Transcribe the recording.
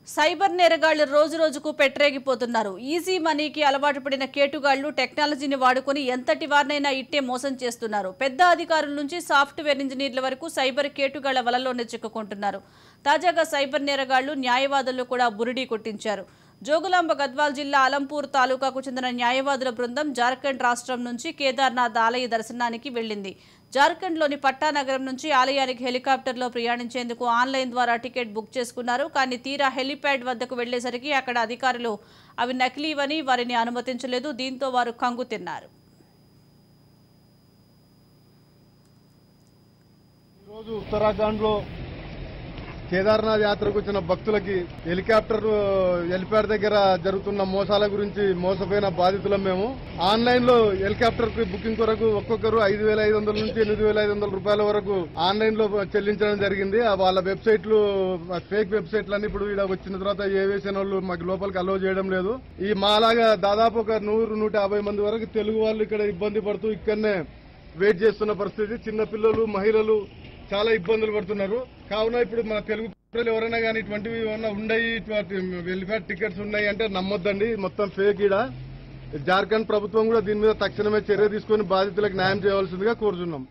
Cyber నేరగాళ్లు రోజు రోజుకు పెట్టరేగిపోతున్నారు. ఈజీ మనీకి అలవాటు పడిన కేటుగాళ్లు టెక్నాలజీని వాడుకొని ఎంతటి వారినైనా ఇట్టే మోసం చేస్తున్నారు. పెద్ద అధికారుల నుంచి సాఫ్ట్వేర్ ఇంజనీర్ల వరకు సైబర్ కేటుగాళ్ల వలలోనే చిక్కుకుంటున్నారు. తాజాగా సైబర్ నేరగాళ్లు న్యాయవాదులు కూడా బురిడీ కొట్టించారు. జోగులాంబ గద్వాల్ జిల్లా అలంపూర్ తాలూకాకు చెందిన న్యాయవాదుల బృందం జార్ఖండ్ రాష్ట్రం నుంచి కేదార్నాథ్ ఆలయ దర్శనానికి వెళ్లింది. జార్ఖండ్లోని పట్టానగరం నుంచి ఆలయానికి హెలికాప్టర్లో ప్రయాణించేందుకు ఆన్లైన్ ద్వారా టికెట్ బుక్ చేసుకున్నారు. కానీ తీరా హెలిప్యాడ్ వద్దకు వెళ్లేసరికి అక్కడ అధికారులు అవి నకిలీవని వారిని అనుమతించలేదు. దీంతో వారు కంగు తిన్నారు. ఈరోజు ఉత్తరాఖండ్లో కేదార్నాథ్ యాత్రకు వచ్చిన భక్తులకి హెలిప్యాడ్ దగ్గర జరుగుతున్న మోసాల గురించి మోసపోయిన బాధితులం మేము. ఆన్లైన్ లో హెలికాప్టర్ కి బుకింగ్ కొరకు ఒక్కొక్కరు 5,500 నుంచి 8,500 రూపాయల వరకు ఆన్లైన్ లో చెల్లించడం జరిగింది. వాళ్ళ వెబ్సైట్లు ఫేక్ వెబ్సైట్లు అన్ని ఇప్పుడు ఇక్కడ వచ్చిన తర్వాత ఏవియేషన్ వాళ్ళు మాకు లోపలికి అలో చేయడం లేదు. ఈ మాలాగా దాదాపు ఒక 100-150 మంది వరకు తెలుగు వాళ్ళు ఇక్కడ ఇబ్బంది పడుతూ ఇక్కడనే వెయిట్ చేస్తున్న పరిస్థితి. చిన్న పిల్లలు, మహిళలు చాలా ఇబ్బందులు పడుతున్నారు. కావున ఇప్పుడు మన తెలుగు ప్రజలు ఎవరైనా కానీ ఇటువంటివి ఏమైనా ఉన్నాయి, వెల్ఫేర్ టికెట్స్ ఉన్నాయి అంటే నమ్మొద్దండి, మొత్తం ఫేక్. ఈడ జార్ఖండ్ ప్రభుత్వం కూడా దీని మీద తక్షణమే చర్య తీసుకుని బాధితులకు న్యాయం చేయవలసిందిగా కోరుతున్నాం.